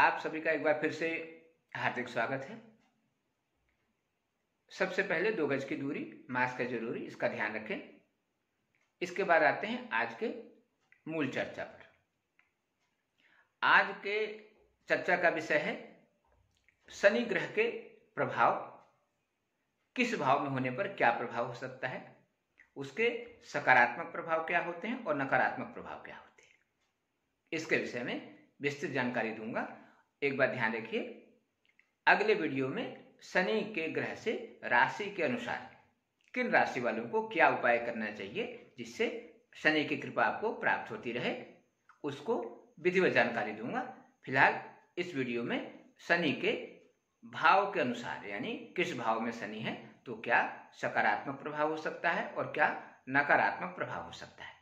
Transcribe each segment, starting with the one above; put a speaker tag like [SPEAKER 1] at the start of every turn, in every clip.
[SPEAKER 1] आप सभी का एक बार फिर से हार्दिक स्वागत है। सबसे पहले 2 गज की दूरी, मास्क है जरूरी, इसका ध्यान रखें। इसके बाद आते हैं आज के मूल चर्चा पर। आज के चर्चा का विषय है शनि ग्रह के प्रभाव, किस भाव में होने पर क्या प्रभाव हो सकता है, उसके सकारात्मक प्रभाव क्या होते हैं और नकारात्मक प्रभाव क्या होते हैं, इसके विषय में विस्तृत जानकारी दूंगा। एक बार ध्यान रखिए, अगले वीडियो में शनि के ग्रह से राशि के अनुसार किन राशि वालों को क्या उपाय करना चाहिए जिससे शनि की कृपा आपको प्राप्त होती रहे, उसको विधिवत जानकारी दूंगा। फिलहाल इस वीडियो में शनि के भाव के अनुसार, यानी किस भाव में शनि है तो क्या सकारात्मक प्रभाव हो सकता है और क्या नकारात्मक प्रभाव हो सकता है।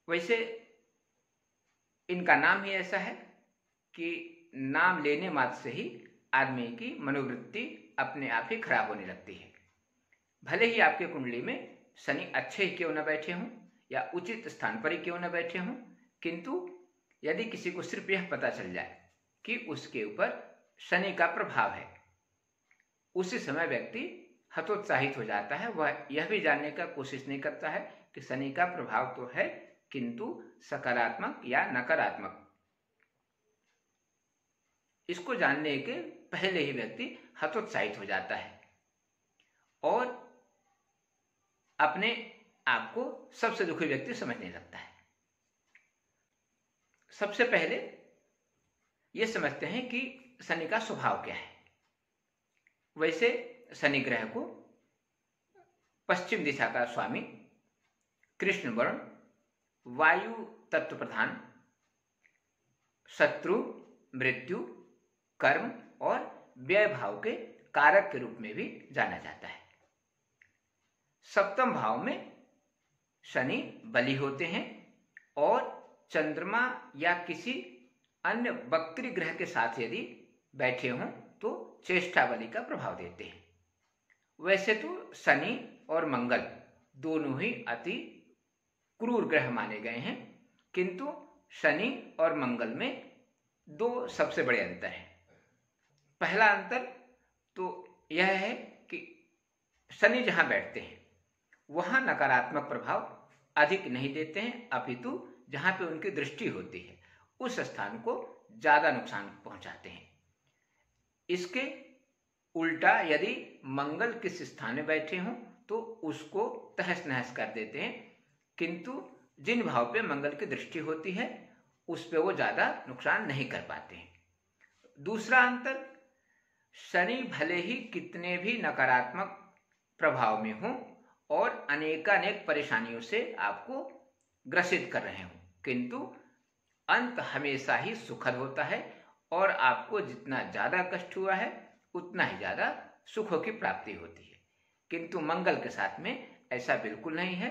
[SPEAKER 1] वैसे इनका नाम ही ऐसा है कि नाम लेने मात्र से ही आदमी की मनोवृत्ति अपने आप ही खराब होने लगती है। भले ही आपके कुंडली में शनि अच्छे ही क्यों न बैठे हों या उचित स्थान पर ही क्यों न बैठे हों, किंतु यदि किसी को सिर्फ यह पता चल जाए कि उसके ऊपर शनि का प्रभाव है, उसी समय व्यक्ति हतोत्साहित हो जाता है। वह यह भी जानने का कोशिश नहीं करता है कि शनि का प्रभाव तो है, किंतु सकारात्मक या नकारात्मक, इसको जानने के पहले ही व्यक्ति हतोत्साहित हो जाता है और अपने आप को सबसे दुखी व्यक्ति समझने लगता है। सबसे पहले यह समझते हैं कि शनि का स्वभाव क्या है। वैसे शनि ग्रह को पश्चिम दिशा का स्वामी, कृष्ण वर्ण, वायु तत्व प्रधान, शत्रु, मृत्यु, कर्म और व्यय भाव के कारक के रूप में भी जाना जाता है। सप्तम भाव में शनि बली होते हैं और चंद्रमा या किसी अन्य वक्री ग्रह के साथ यदि बैठे हों तो चेष्टा बली का प्रभाव देते हैं। वैसे तो शनि और मंगल दोनों ही अति क्रूर ग्रह माने गए हैं, किंतु शनि और मंगल में 2 सबसे बड़े अंतर हैं। पहला अंतर तो यह है कि शनि जहां बैठते हैं वहां नकारात्मक प्रभाव अधिक नहीं देते हैं, अपितु जहां पे उनकी दृष्टि होती है उस स्थान को ज्यादा नुकसान पहुंचाते हैं। इसके उल्टा यदि मंगल किस स्थान में बैठे हों तो उसको तहस नहस कर देते हैं, किंतु जिन भाव पे मंगल की दृष्टि होती है उस पे वो ज्यादा नुकसान नहीं कर पाते हैं। दूसरा अंतर, शनि भले ही कितने भी नकारात्मक प्रभाव में हों और अनेकानेक परेशानियों से आपको ग्रसित कर रहे हों, किंतु अंत हमेशा ही सुखद होता है और आपको जितना ज्यादा कष्ट हुआ है उतना ही ज्यादा सुखों की प्राप्ति होती है। किंतु मंगल के साथ में ऐसा बिल्कुल नहीं है।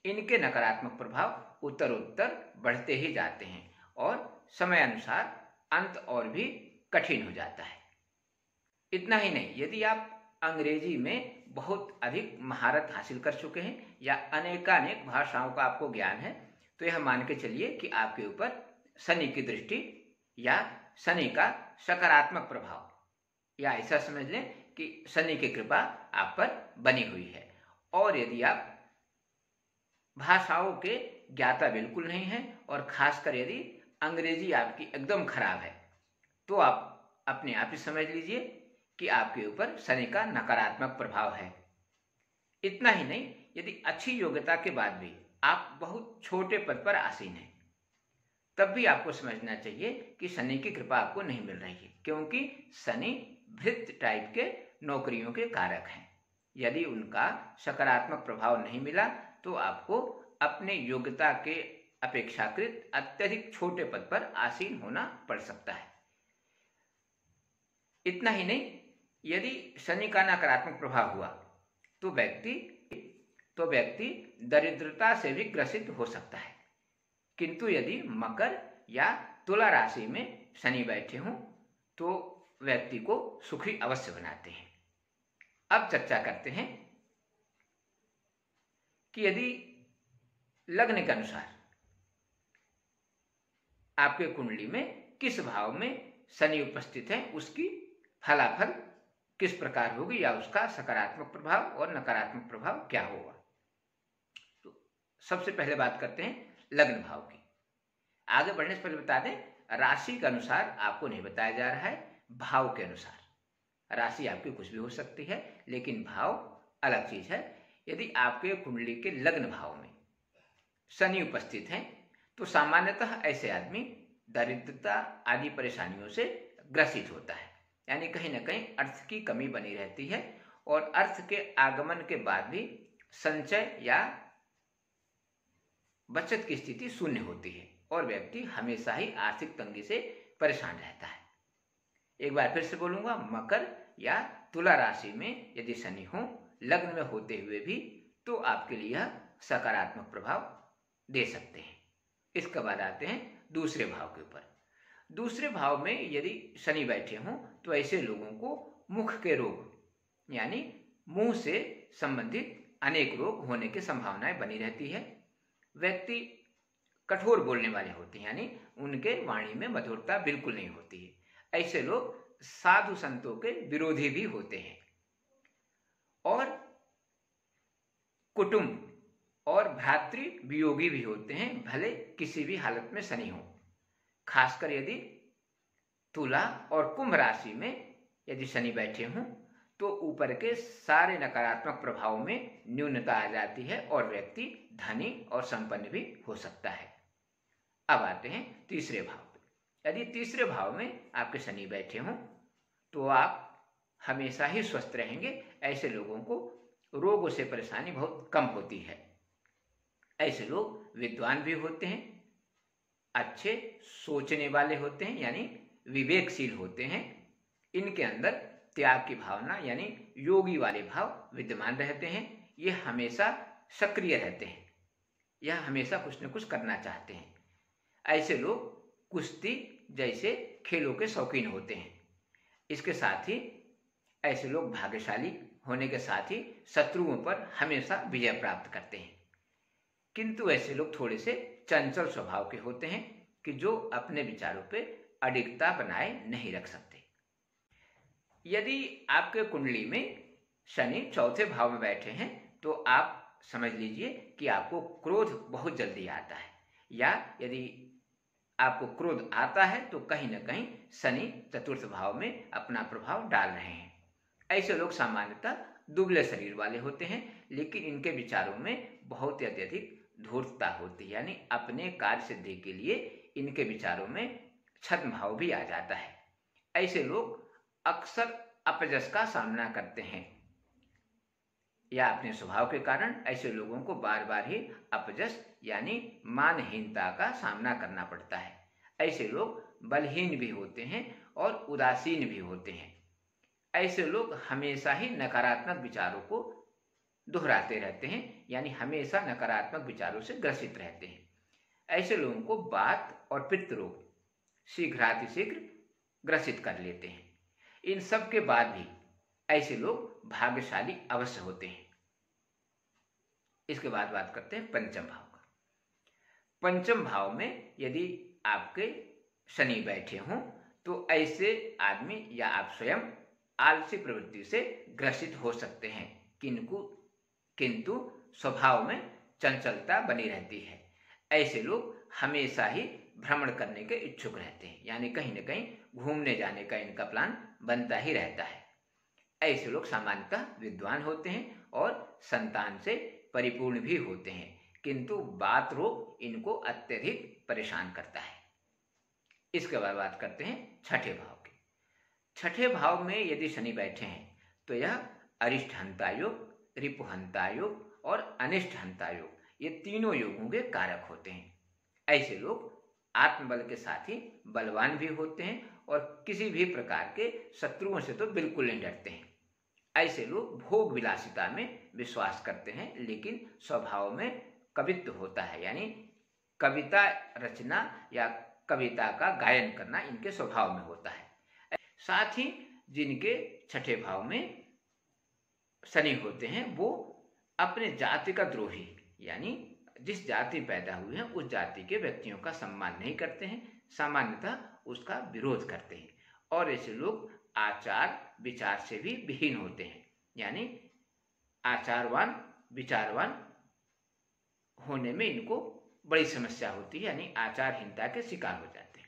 [SPEAKER 1] इनके नकारात्मक प्रभाव उत्तरोत्तर बढ़ते ही जाते हैं और समय अनुसार अंत और भी कठिन हो जाता है। इतना ही नहीं, यदि आप अंग्रेजी में बहुत अधिक महारत हासिल कर चुके हैं या अनेकानेक भाषाओं का आपको ज्ञान है तो यह मान के चलिए कि आपके ऊपर शनि की दृष्टि या शनि का सकारात्मक प्रभाव, या ऐसा समझ लें कि शनि की कृपा आप पर बनी हुई है। और यदि आप भाषाओं के ज्ञाता बिल्कुल नहीं हैं और खासकर यदि अंग्रेजी आपकी एकदम खराब है तो आप अपने आप ही समझ लीजिए कि आपके ऊपर शनि का नकारात्मक प्रभाव है। इतना ही नहीं, यदि अच्छी योग्यता के बाद भी आप बहुत छोटे पद पर आसीन हैं तब भी आपको समझना चाहिए कि शनि की कृपा आपको नहीं मिल रही है, क्योंकि शनि भृत्य टाइप के नौकरियों के कारक हैं। यदि उनका सकारात्मक प्रभाव नहीं मिला तो आपको अपने योग्यता के अपेक्षाकृत अत्यधिक छोटे पद पर आसीन होना पड़ सकता है। इतना ही नहीं, यदि शनि का नकारात्मक प्रभाव हुआ तो व्यक्ति दरिद्रता से भी ग्रसित हो सकता है। किंतु यदि मकर या तुला राशि में शनि बैठे हों तो व्यक्ति को सुखी अवश्य बनाते हैं। अब चर्चा करते हैं कि यदि लग्न के अनुसार आपके कुंडली में किस भाव में शनि उपस्थित है उसकी फलाफल किस प्रकार होगी या उसका सकारात्मक प्रभाव और नकारात्मक प्रभाव क्या होगा। तो सबसे पहले बात करते हैं लग्न भाव की। आगे बढ़ने से पहले बता दें, राशि के अनुसार आपको नहीं बताया जा रहा है, भाव के अनुसार। राशि आपकी कुछ भी हो सकती है, लेकिन भाव अलग चीज है। यदि आपके कुंडली के लग्न भाव में शनि उपस्थित है तो सामान्यतः ऐसे आदमी दरिद्रता आदि परेशानियों से ग्रसित होता है, यानी कहीं ना कहीं अर्थ की कमी बनी रहती है और अर्थ के आगमन के बाद भी संचय या बचत की स्थिति शून्य होती है और व्यक्ति हमेशा ही आर्थिक तंगी से परेशान रहता है। एक बार फिर से बोलूंगा, मकर या तुला राशि में यदि शनि हो लग्न में होते हुए भी तो आपके लिए यह सकारात्मक प्रभाव दे सकते हैं। इसके बाद आते हैं दूसरे भाव के ऊपर। दूसरे भाव में यदि शनि बैठे हों तो ऐसे लोगों को मुख के रोग यानी मुंह से संबंधित अनेक रोग होने की संभावनाएं बनी रहती है। व्यक्ति कठोर बोलने वाले होते हैं, यानी उनके वाणी में मधुरता बिल्कुल नहीं होती है। ऐसे लोग साधु संतों के विरोधी भी होते हैं और कुटुंब और भ्रातृ वियोगी भी होते हैं, भले किसी भी हालत में शनि हो। खासकर यदि तुला और कुंभ राशि में यदि शनि बैठे हों तो ऊपर के सारे नकारात्मक प्रभाव में न्यूनता आ जाती है और व्यक्ति धनी और संपन्न भी हो सकता है। अब आते हैं तीसरे भाव पे। यदि तीसरे भाव में आपके शनि बैठे हों तो आप हमेशा ही स्वस्थ रहेंगे। ऐसे लोगों को रोगों से परेशानी बहुत कम होती है। ऐसे लोग विद्वान भी होते हैं, अच्छे सोचने वाले होते हैं, यानी विवेकशील होते हैं। इनके अंदर त्याग की भावना यानी योगी वाले भाव विद्यमान रहते हैं। ये हमेशा सक्रिय रहते हैं, यह हमेशा कुछ न कुछ करना चाहते हैं। ऐसे लोग कुश्ती जैसे खेलों के शौकीन होते हैं। इसके साथ ही ऐसे लोग भाग्यशाली होने के साथ ही शत्रुओं पर हमेशा विजय प्राप्त करते हैं। किंतु ऐसे लोग थोड़े से चंचल स्वभाव के होते हैं कि जो अपने विचारों पे अडिगता बनाए नहीं रख सकते। यदि आपके कुंडली में शनि चौथे भाव में बैठे हैं तो आप समझ लीजिए कि आपको क्रोध बहुत जल्दी आता है, या यदि आपको क्रोध आता है तो कहीं ना कहीं शनि चतुर्थ भाव में अपना प्रभाव डाल रहे हैं। ऐसे लोग सामान्यतः दुबले शरीर वाले होते हैं, लेकिन इनके विचारों में बहुत अत्यधिक धूर्तता होती है, यानी अपने कार्य सिद्धि के लिए इनके विचारों में छद्म भाव भी आ जाता है। ऐसे लोग अक्सर अपजस का सामना करते हैं, या अपने स्वभाव के कारण ऐसे लोगों को बार बार ही अपजस यानी मानहीनता का सामना करना पड़ता है। ऐसे लोग बलहीन भी होते हैं और उदासीन भी होते हैं। ऐसे लोग हमेशा ही नकारात्मक विचारों को दोहराते रहते हैं, यानी हमेशा नकारात्मक विचारों से ग्रसित रहते हैं। ऐसे लोगों को वात और पित्त रोग शीघ्रातिशीघ्र ग्रसित कर लेते हैं। इन सब के बाद भी ऐसे लोग भाग्यशाली अवश्य होते हैं। इसके बाद बात करते हैं पंचम भाव का। पंचम भाव में यदि आपके शनि बैठे हों तो ऐसे आदमी या आप स्वयं आलसी प्रवृत्ति से ग्रसित हो सकते हैं, किंतु स्वभाव में चंचलता बनी रहती है। ऐसे लोग हमेशा ही भ्रमण करने के इच्छुक रहते हैं, यानी कहीं न कहीं घूमने जाने का इनका प्लान बनता ही रहता है। ऐसे लोग सामान्यतः विद्वान होते हैं और संतान से परिपूर्ण भी होते हैं, किंतु बात रोग इनको अत्यधिक परेशान करता है। इसके बाद बात करते हैं छठे भाव की। छठे भाव में यदि शनि बैठे हैं तो यह अरिष्ट हंता योग, रिपुहंता योग और अनिष्ट हंता योग, ये तीनों योगों के कारक होते हैं। ऐसे लोग आत्मबल के साथ ही बलवान भी होते हैं और किसी भी प्रकार के शत्रुओं से तो बिल्कुल नहीं डरते हैं। ऐसे लोग भोग विलासिता में विश्वास करते हैं, लेकिन स्वभाव में कवित्व होता है, यानी कविता रचना या कविता का गायन करना इनके स्वभाव में होता है। साथ ही जिनके छठे भाव में शनि होते हैं वो अपने जाति का द्रोही, यानी जिस जाति पैदा हुए हैं उस जाति के व्यक्तियों का सम्मान नहीं करते हैं, सामान्यतः उसका विरोध करते हैं और ऐसे लोग आचार विचार से भी विहीन होते हैं, यानी आचारवान विचारवान होने में इनको बड़ी समस्या होती है, यानी आचारहीनता के शिकार हो जाते हैं।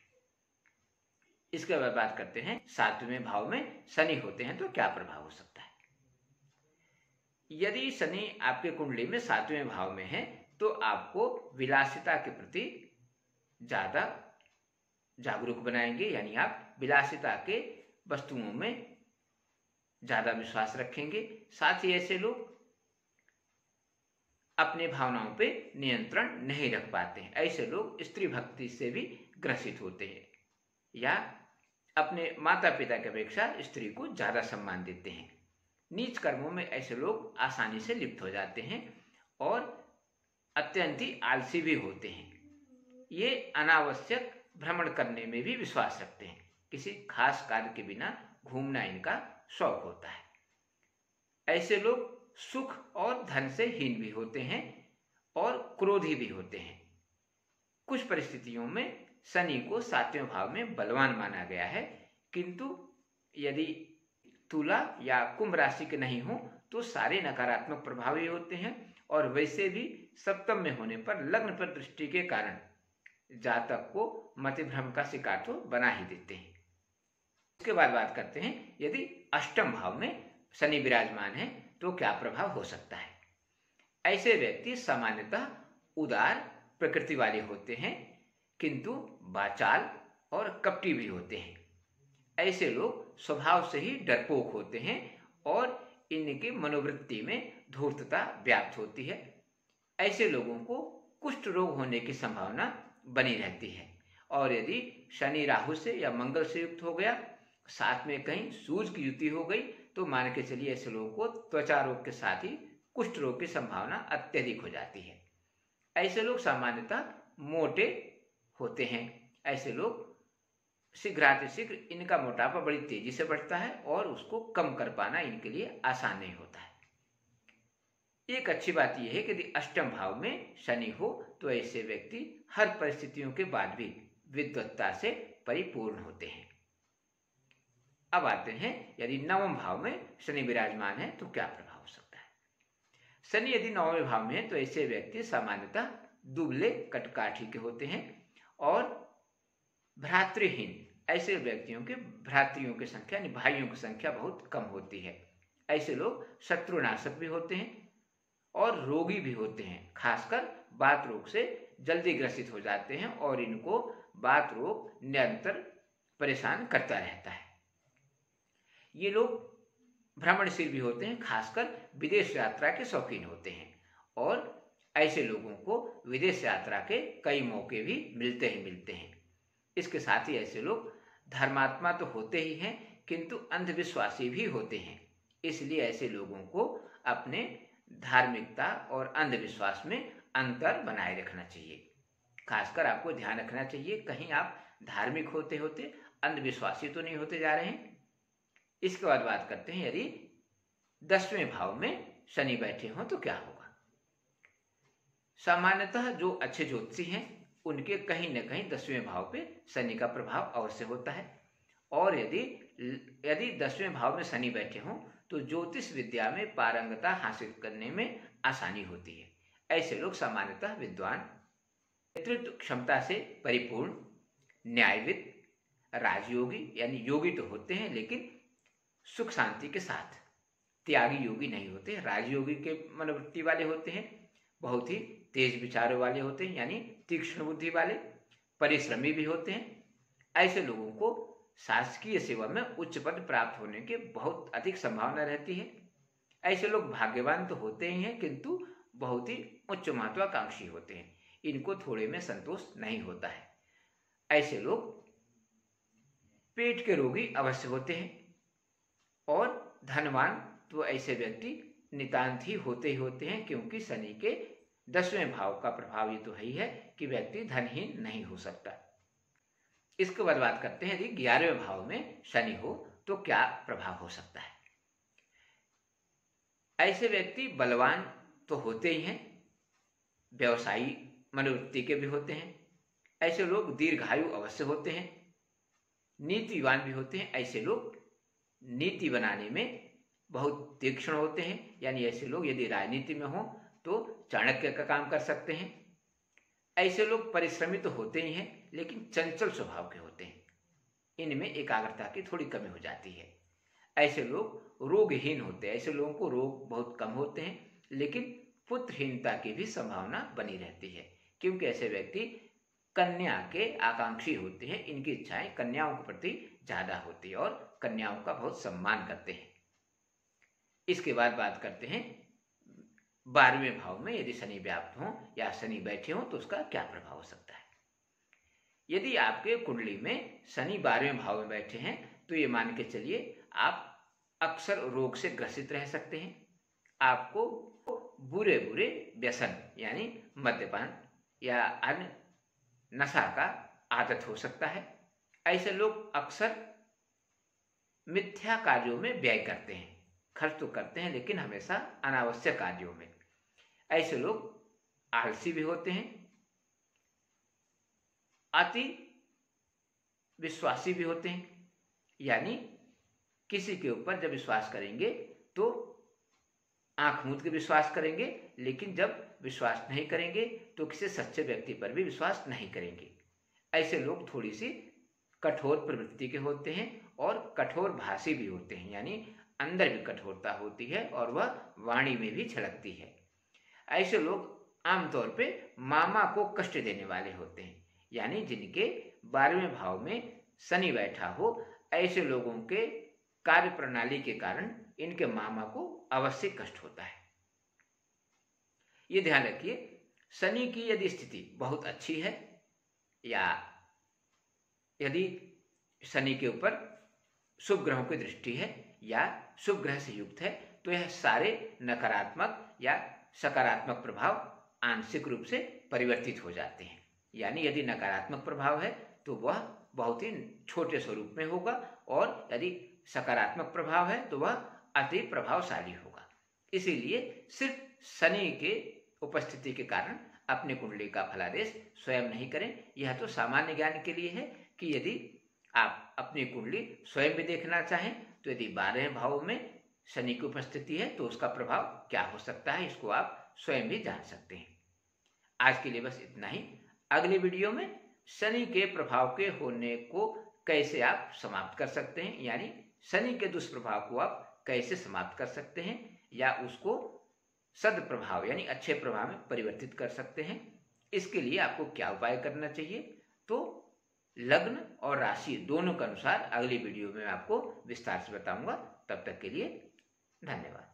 [SPEAKER 1] इसके बाद बात करते हैं 7वें भाव में शनि होते हैं तो क्या प्रभाव हो सकता है। यदि शनि आपके कुंडली में 7वें भाव में है तो आपको विलासिता के प्रति ज्यादा जागरूक बनाएंगे, यानी आप विलासिता के वस्तुओं में ज्यादा विश्वास रखेंगे। साथ ही ऐसे लोग अपने भावनाओं पे नियंत्रण नहीं रख पाते हैं। ऐसे लोग स्त्री भक्ति से भी ग्रसित होते हैं या अपने माता पिता की अपेक्षा स्त्री को ज्यादा सम्मान देते हैं। नीच कर्मों में ऐसे लोग आसानी से लिप्त हो जाते हैं और अत्यंत ही आलसी भी होते हैं। ये अनावश्यक भ्रमण करने में भी विश्वास रखते हैं। किसी खास कार्य के बिना घूमना इनका शौक होता है। ऐसे लोग सुख और धन से हीन भी होते हैं और क्रोधी भी होते हैं। कुछ परिस्थितियों में शनि को 7वें भाव में बलवान माना गया है, किंतु यदि तुला या कुंभ राशि के नहीं हो तो सारे नकारात्मक प्रभाव ही होते हैं और वैसे भी सप्तम में होने पर लग्न पर दृष्टि के कारण जातक को मतिभ्रम का शिकार तो बना ही देते हैं। उसके बाद बात करते हैं यदि अष्टम भाव में शनि विराजमान है तो क्या प्रभाव हो सकता है। ऐसे व्यक्ति सामान्यतः उदार प्रकृति वाले होते हैं, किंतु वाचाल और कपटी भी होते हैं। ऐसे लोग स्वभाव से ही डरपोक होते हैं और इनकी मनोवृत्ति में धूर्तता व्याप्त होती है। ऐसे लोगों को कुष्ठ रोग होने की संभावना बनी रहती है और यदि शनि राहु से या मंगल से युक्त हो गया, साथ में कहीं सूर्य की युति हो गई, तो मान के चलिए ऐसे लोगों को त्वचा रोग के साथ ही कुष्ठ रोग की संभावना अत्यधिक हो जाती है। ऐसे लोग सामान्यतः मोटे होते हैं। ऐसे लोग शीघ्रातिशीघ्र इनका मोटापा बड़ी तेजी से बढ़ता है और उसको कम कर पाना इनके लिए आसान नहीं होता है। एक अच्छी बात यह है कि यदि अष्टम भाव में शनि हो तो ऐसे व्यक्ति हर परिस्थितियों के बाद भी विद्वत्ता से परिपूर्ण होते हैं। अब आते हैं यदि नवम भाव में शनि विराजमान है तो क्या प्रभाव हो सकता है। शनि यदि 9वें भाव में है तो ऐसे व्यक्ति सामान्यतः दुबले कटकाठी के होते हैं और भ्रातृहीन। ऐसे व्यक्तियों के भ्रातृयों की संख्या यानी भाइयों की संख्या बहुत कम होती है। ऐसे लोग शत्रुनाशक भी होते हैं और रोगी भी होते हैं। खासकर बात रोग से जल्दी ग्रसित हो जाते हैं और इनको बात रोग निरंतर परेशान करता रहता है। ये लोग भ्रमणशील भी होते हैं, खासकर विदेश यात्रा के शौकीन होते हैं और ऐसे लोगों को विदेश यात्रा के कई मौके भी मिलते हैं। इसके साथ ही ऐसे लोग धर्मात्मा तो होते ही हैं, किंतु अंधविश्वासी भी होते हैं। इसलिए ऐसे लोगों को अपने धार्मिकता और अंधविश्वास में अंतर बनाए रखना चाहिए। खासकर आपको ध्यान रखना चाहिए कहीं आप धार्मिक होते होते अंधविश्वासी तो नहीं होते जा रहे हैं। इसके बाद बात करते हैं यदि 10वें भाव में शनि बैठे हों तो क्या होगा। सामान्यतः जो अच्छे ज्योतिषी हैं उनके कहीं न कहीं 10वें भाव पे शनि का प्रभाव अवश्य होता है और यदि 10वें भाव में शनि बैठे हों तो ज्योतिष विद्या में पारंगता हासिल करने में आसानी होती है। ऐसे लोग सामान्यतः विद्वान, नेतृत्व क्षमता से परिपूर्ण, न्यायविद, राजयोगी यानी योगी तो होते हैं लेकिन सुख शांति के साथ त्यागी योगी नहीं होते। राजयोगी के मनोवृत्ति वाले होते हैं, बहुत ही तेज विचारों वाले होते हैं यानी तीक्ष्ण बुद्धि वाले, परिश्रमी भी होते हैं। ऐसे लोगों को शासकीय सेवा में उच्च पद प्राप्त होने के बहुत अधिक संभावना रहती है। ऐसे लोग भाग्यवान तो होते ही हैं किंतु बहुत ही उच्च महत्वाकांक्षी होते हैं। इनको थोड़े में संतोष नहीं होता है। ऐसे लोग पेट के रोगी अवश्य होते हैं और धनवान तो ऐसे व्यक्ति नितांत ही होते हैं, क्योंकि शनि के 10वें भाव का प्रभाव ये तो है ही है कि व्यक्ति धनहीन नहीं हो सकता। इसके बाद बात करते हैं यदि 11वें भाव में शनि हो तो क्या प्रभाव हो सकता है। ऐसे व्यक्ति बलवान तो होते ही हैं, व्यवसायी मनोवृत्ति के भी होते हैं, ऐसे लोग दीर्घायु अवश्य होते हैं, नीतिवान भी होते हैं। ऐसे लोग नीति बनाने में बहुत तीक्ष्ण होते हैं, यानी ऐसे लोग यदि राजनीति में हो तो चाणक्य का काम कर सकते हैं। ऐसे लोग परिश्रमी तो होते ही हैं, लेकिन चंचल स्वभाव के होते हैं, इनमें एकाग्रता की थोड़ी कमी हो जाती है। ऐसे लोग रोगहीन होते हैं, ऐसे लोगों को रोग बहुत कम होते हैं, लेकिन पुत्रहीनता की भी संभावना बनी रहती है, क्योंकि ऐसे व्यक्ति कन्या के आकांक्षी होते हैं। इनकी इच्छाएं कन्याओं के प्रति ज्यादा होती है और कन्याओं का बहुत सम्मान करते हैं। इसके बाद बात करते हैं 12वें भाव में यदि शनि व्याप्त हो या शनि बैठे हो तो उसका क्या प्रभाव हो सकता है। यदि आपके कुंडली में शनि 12वें भाव में बैठे हैं तो ये मान के चलिए आप अक्सर रोग से ग्रसित रह सकते हैं। आपको बुरे बुरे व्यसन यानी मद्यपान या अन्य नशा का आदत हो सकता है। ऐसे लोग अक्सर मिथ्या कार्यों में व्यय करते हैं, खर्च तो करते हैं लेकिन हमेशा अनावश्यक कार्यों में। ऐसे लोग आलसी भी होते हैं, अति विश्वासी भी होते हैं, यानी किसी के ऊपर जब विश्वास करेंगे तो आंख मूंद के विश्वास करेंगे, लेकिन जब विश्वास नहीं करेंगे तो किसी सच्चे व्यक्ति पर भी विश्वास नहीं करेंगे। ऐसे लोग थोड़ी सी कठोर प्रवृत्ति के होते हैं और कठोर भाषी भी होते हैं, यानी अंदर भी कठोरता होती है और वह वाणी में भी झलकती है। ऐसे लोग आमतौर पे मामा को कष्ट देने वाले होते हैं, यानी जिनके 12वें भाव में शनि बैठा हो, ऐसे लोगों के कार्य प्रणाली के कारण इनके मामा को अवश्य कष्ट होता है। ये ध्यान रखिए, शनि की यदि स्थिति बहुत अच्छी है या यदि शनि के ऊपर शुभ ग्रहों की दृष्टि है या शुभ ग्रह से युक्त है तो यह सारे नकारात्मक या सकारात्मक प्रभाव आंशिक रूप से परिवर्तित हो जाते हैं। यानी यदि नकारात्मक प्रभाव है तो वह बहुत ही छोटे स्वरूप में होगा और यदि सकारात्मक प्रभाव है तो वह अति प्रभावशाली होगा। इसीलिए सिर्फ शनि के उपस्थिति के कारण अपने कुंडली का फलादेश स्वयं नहीं करें। यह तो सामान्य ज्ञान के लिए है कि यदि आप अपनी कुंडली स्वयं भी देखना चाहें तो यदि 12वें भाव में शनि की उपस्थिति है तो उसका प्रभाव क्या हो सकता है, इसको आप स्वयं भी जान सकते हैं। आज के लिए बस इतना ही। अगले वीडियो में शनि के प्रभाव के होने को कैसे आप समाप्त कर सकते हैं, यानी शनि के दुष्प्रभाव को आप कैसे समाप्त कर सकते हैं या उसको सदप्रभाव यानी अच्छे प्रभाव में परिवर्तित कर सकते हैं, इसके लिए आपको क्या उपाय करना चाहिए, तो लग्न और राशि दोनों के अनुसार अगली वीडियो में आपको विस्तार से बताऊंगा। तब तक के लिए धन्यवाद।